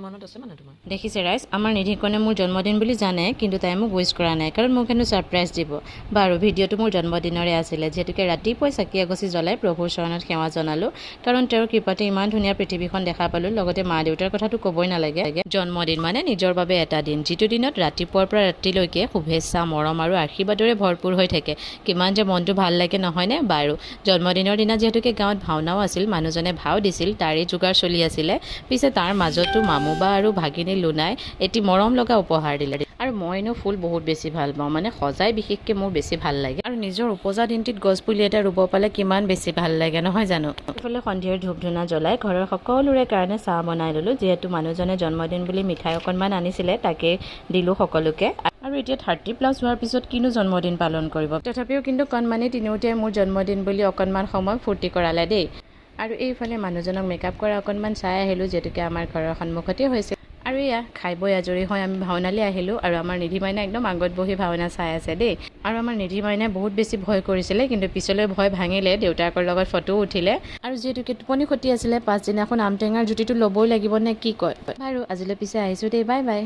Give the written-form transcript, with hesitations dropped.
মনত আছে মানে তোমাৰ দেখিছে ৰাইজ আমাৰ নিধিকণে মোৰ জন্মদিন বুলি জানে কিন্তু তাই মোক উইচ কৰা নাই কাৰণ মোক হেনো ছাৰপ্ৰাইজ দিব বাৰু ভিডিঅ'টো মোৰ জন্মদিনৰে আছিলে যিহেতুকে ৰাতিপুৱাই চাকি এগছি জ্বলাই প্ৰভুৰ চৰণত সেৱা জনালোঁ কাৰণ তেওঁৰ কৃপাতে ইমান ধুনীয়া পৃথিৱীখন দেখা পালোঁ লগতে মা দেউতাৰ কথাটো ক'বই নালাগে জন্মদিন মানে নিজৰ বাবে এটা দিন যিটো দিনত ৰাতিপুৱাৰ পৰা ৰাতিলৈকে শুভেচ্ছা মৰম আৰু আশীৰ্বাদৰে ভৰপূৰ হৈ থাকে কিমান যে মনটো ভাল লাগে নহয়নে বাৰু জন্মদিনৰ দিনা যিহেতুকে গাঁৱত ভাওনাও আছিল মানুহজনে ভাও দিছিল তাৰে যোগাৰ চলি আছিলে পিছে তাৰ মাজতো মামুবা আৰু ভাগিনী লুনাই এটি মৰম লগা উপহাৰ দিলে আৰু মইনো ফুল বহুত বেছি ভাল পাওঁ মানে সজাই বিশেষকৈ মোৰ বেছি ভাল লাগে আৰু নিজৰ উপজা দিনটিত গছপুলি এটা ৰুব পালে কিমান বেছি ভাল লাগে নহয় জানো এইফালে সন্ধিয়াৰ ধূপ ধূনা জ্বলাই ঘৰৰ সকলোৰে কাৰণে চাহ বনাই ল'লোঁ যিহেতু মানুহজনে জন্মদিন বুলি মিঠাই অকণমান আনিছিলে তাকে দিলোঁ সকলোকে আৰু এতিয়া 30+ হোৱাৰ পিছত কিনো জন্মদিন পালন কৰিব তথাপিও কিন্তু কণমানি তিনিওটাই মোৰ জন্মদিন বুলি অকণমান সময় ফূৰ্তি কৰালে দেই আৰু এইফালে মানুহজনক মেকআপ কৰা অকণমান চাই আহিলোঁ যিহেতুকে আমাৰ ঘৰৰ সন্মুখতে হৈছে আৰু এয়া খাই বৈ আজৰি হৈ আমি ভাওনালৈ আহিলোঁ আৰু আমাৰ নিধি মাইনা একদম আগত বহি ভাওনা চাই আছে দেই আৰু আমাৰ নিধি মাইনাই বহুত বেছি ভয় কৰিছিলে কিন্তু পিছলৈ ভয় ভাঙিলে দেউতাকৰ লগত ফটো উঠিলে আৰু যিহেতুকে টোপনি ক্ষতি আছিলে পাছদিনাখন আম টেঙাৰ জুতিটো ল'বই লাগিব নে কি কয় আৰু আজিলৈ পিছে আহিছোঁ দেই বাই বাই